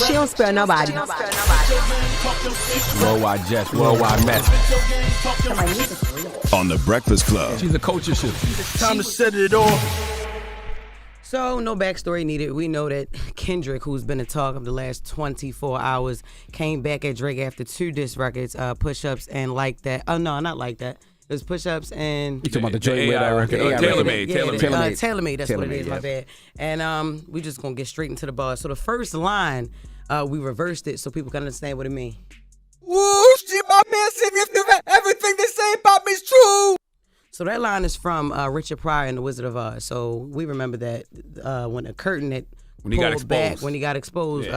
She don't spare nobody. Worldwide Jess, worldwide Mess. On The Breakfast Club. She's a culture shift. Time to set it off. So, no backstory needed. We know that Kendrick, who's been the talk of the last 24 hours, came back at Drake after 2 diss records, Push-Ups and Like That. Oh, no, not Like That. It was Push-Ups and... You talking about the Joy record? Tailor-Made. Tailor-Made. Tailor-Made, that's what it is, my bad. And we just going to get straight into the bars. So the first line, we reversed it so people can understand what it means. Woo, she my man, if everything they say about me is true. So that line is from Richard Pryor and The Wizard of Oz. So we remember that when the curtain had when he got pulled back, exposed. when he got exposed,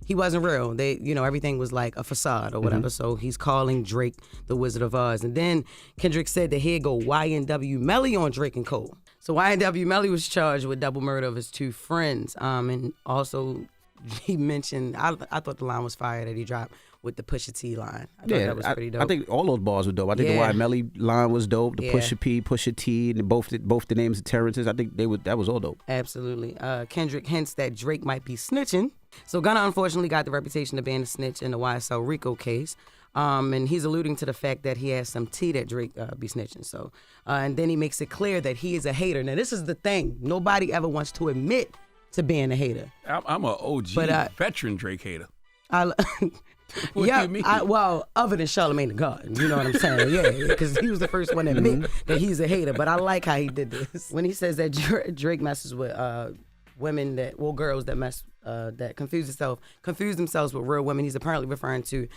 he wasn't real. They, everything was like a facade or whatever. So he's calling Drake The Wizard of Oz. And then Kendrick said that he'd go YNW Melly on Drake and Cole. So YNW Melly was charged with double murder of his 2 friends. And also he mentioned, I thought the line was fire that he dropped with the Pusha T line. I thought that was pretty dope. I think all those bars were dope. I think the Y Melly line was dope. The Pusha P, Pusha T, and both the names of Terrence's. I think that was all dope. Absolutely. Kendrick hints that Drake might be snitching. So Gunna unfortunately got the reputation of being a snitch in the YSL Rico case. And he's alluding to the fact that he has some tea that Drake be snitching. So, and then he makes it clear that he is a hater. Now this is the thing. Nobody ever wants to admit to being a hater. I'm an OG veteran Drake hater. What do you mean? Well, other than Charlamagne the God, you know what I'm saying? Yeah, because he was the first one to admit that he's a hater. But I like how he did this. When he says that Drake messes with girls that confuse themselves with real women, he's apparently referring to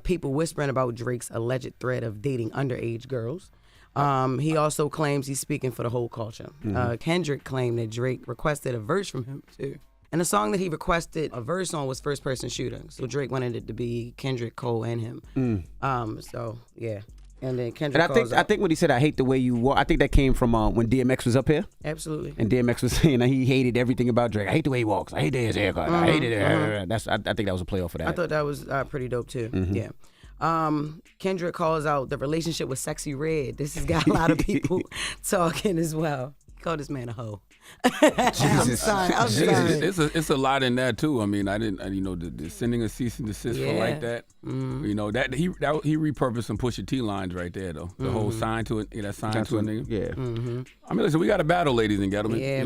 people whispering about Drake's alleged threat of dating underage girls. He also claims he's speaking for the whole culture. Kendrick claimed that Drake requested a verse from him too. And the song that he requested a verse on was First Person Shooter. So Drake wanted it to be Kendrick, Cole, and him. So yeah. And then Kendrick I think when he said I hate the way you walk, I think that came from when DMX was up here. Absolutely. And DMX was saying that he hated everything about Drake. I hate the way he walks. I hate his haircut. I hate it. I think that was a playoff for that. I thought that was pretty dope too. Yeah. Kendrick calls out the relationship with Sexy Red. This has got a lot of people talking as well. He called this man a hoe. Jesus. I'm sorry. It's a lot in that too. I mean, I didn't, the sending a cease and desist for like that. That he repurposed some Pusha T lines right there though. The whole sign to it, that sign to a nigga. Yeah. I mean, listen, we got a battle, ladies and gentlemen. Yeah,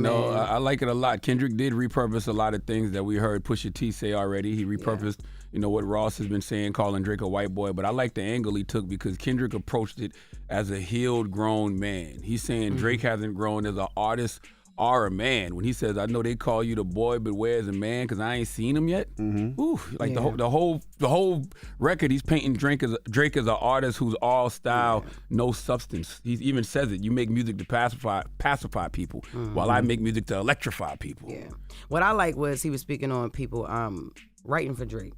I like it a lot. Kendrick did repurpose a lot of things that we heard Pusha T say already. He repurposed, what Ross has been saying, calling Drake a white boy. But I like the angle he took because Kendrick approached it as a healed, grown man. He's saying Drake hasn't grown as an artist or a man. When he says, I know they call you the boy, but where's a man? Because I ain't seen him yet. The whole record, he's painting Drake as an artist who's all style, no substance. He even says it. You make music to pacify people, while I make music to electrify people. Yeah. What I like was he was speaking on people writing for Drake.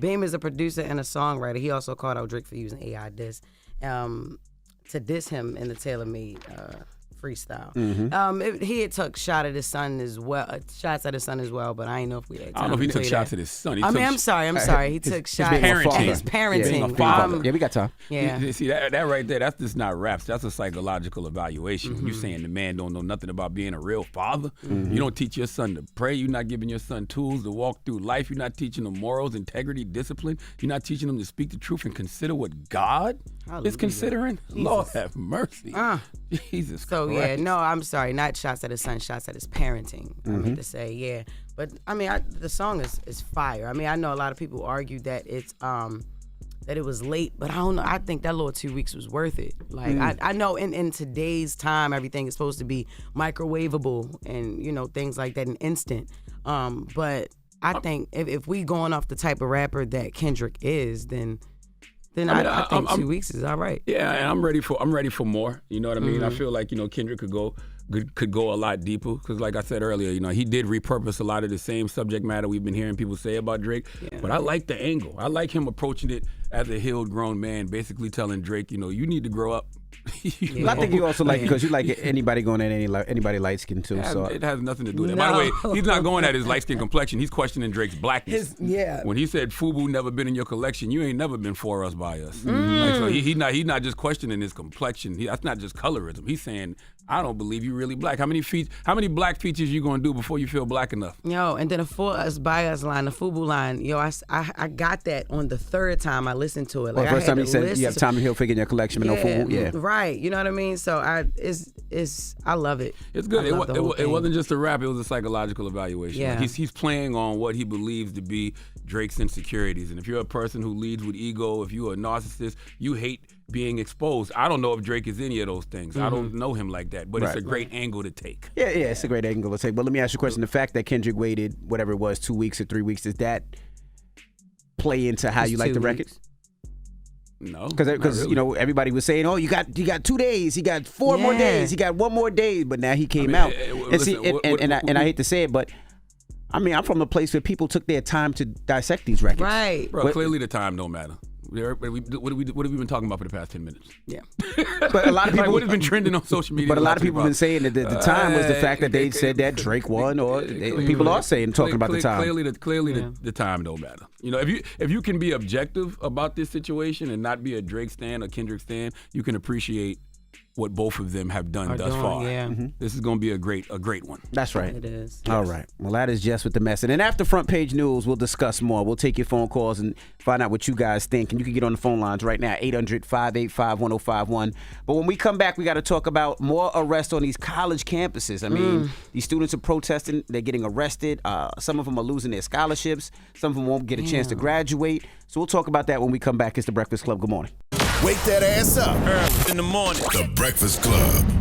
Beam is a producer and a songwriter. He also called out Drake for using AI diss to diss him in the Tailor-Made freestyle. He had took shots at his son as well, but I ain't know if we had time. I don't know if he took shots at his son. I'm sorry. He took shots at his parenting. Yeah, we got time. Yeah. See, that right there, that's just not raps. That's a psychological evaluation. You saying the man don't know nothing about being a real father. You don't teach your son to pray. You're not giving your son tools to walk through life. You're not teaching him morals, integrity, discipline. You're not teaching him to speak the truth and consider what God is considering. Jesus. Lord have mercy. Jesus Christ. Yeah, no, I'm sorry, not shots at his son, shots at his parenting. I meant to say, yeah. But I mean, the song is fire. I mean, I know a lot of people argue that it's that it was late, but I don't know. I think that little 2 weeks was worth it. Like I know in today's time, everything is supposed to be microwavable and things like that, an instant. But I think if we going off the type of rapper that Kendrick is, then I think 2 weeks is all right. Yeah, and I'm ready for more. You know what I mean? I feel like Kendrick could go a lot deeper because, like I said earlier, he did repurpose a lot of the same subject matter we've been hearing people say about Drake. Yeah. But I like the angle. I like him approaching it as a healed, grown man, basically telling Drake, you need to grow up. I think you also like because you like anybody going at anybody light skin too. It has nothing to do with that. By the way, he's not going at his light skin complexion. He's questioning Drake's blackness. When he said "Fubu never been in your collection," you ain't never been for us by us. So he's not just questioning his complexion. That's not just colorism. He's saying I don't believe you really black. How many black features you gonna do before you feel black enough? Yo, and then the For Us By Us line, the FUBU line. Yo, I got that on the third time I listened to it. Like, first time you said you have Tommy Hilfiger in your collection, but no FUBU. Yeah, right. You know what I mean? So I love it. It's good. It wasn't just a rap. It was a psychological evaluation. Yeah. Like he's playing on what he believes to be Drake's insecurities. And if you're a person who leads with ego, if you're a narcissist, you hate being exposed. I don't know if Drake is any of those things. I don't know him like that, but it's a great angle to take. Yeah, it's a great angle to take. But let me ask you a question. The fact that Kendrick waited, whatever it was, 2 weeks or 3 weeks, does that play into how you like the record? No. Because really. you know, everybody was saying, oh, you got 2 days, he got 4 more days, he got 1 more day, but now he came out. And I hate to say it, but I mean, I'm from a place where people took their time to dissect these records. Right. Bro, clearly the time don't matter. What have we been talking about for the past 10 minutes? Yeah. But a lot of people, like, what has been trending on social media? But a lot of people have been saying that the time was the fact that they said that Drake won, or people are talking about the time. Clearly, the time don't matter. You know, if you can be objective about this situation and not be a Drake stan or Kendrick stan, you can appreciate what both of them have done thus far. Yeah. This is going to be a great one. That's right. It is. All right. Well, that is Jess with the Mess. And then after Front Page News, we'll discuss more. We'll take your phone calls and find out what you guys think. And you can get on the phone lines right now, 800-585-1051. But when we come back, we got to talk about more arrests on these college campuses. I mean, these students are protesting. They're getting arrested. Some of them are losing their scholarships. Some of them won't get a chance to graduate. So we'll talk about that when we come back. It's The Breakfast Club. Good morning. Wake that ass up. In the morning. The Breakfast Club.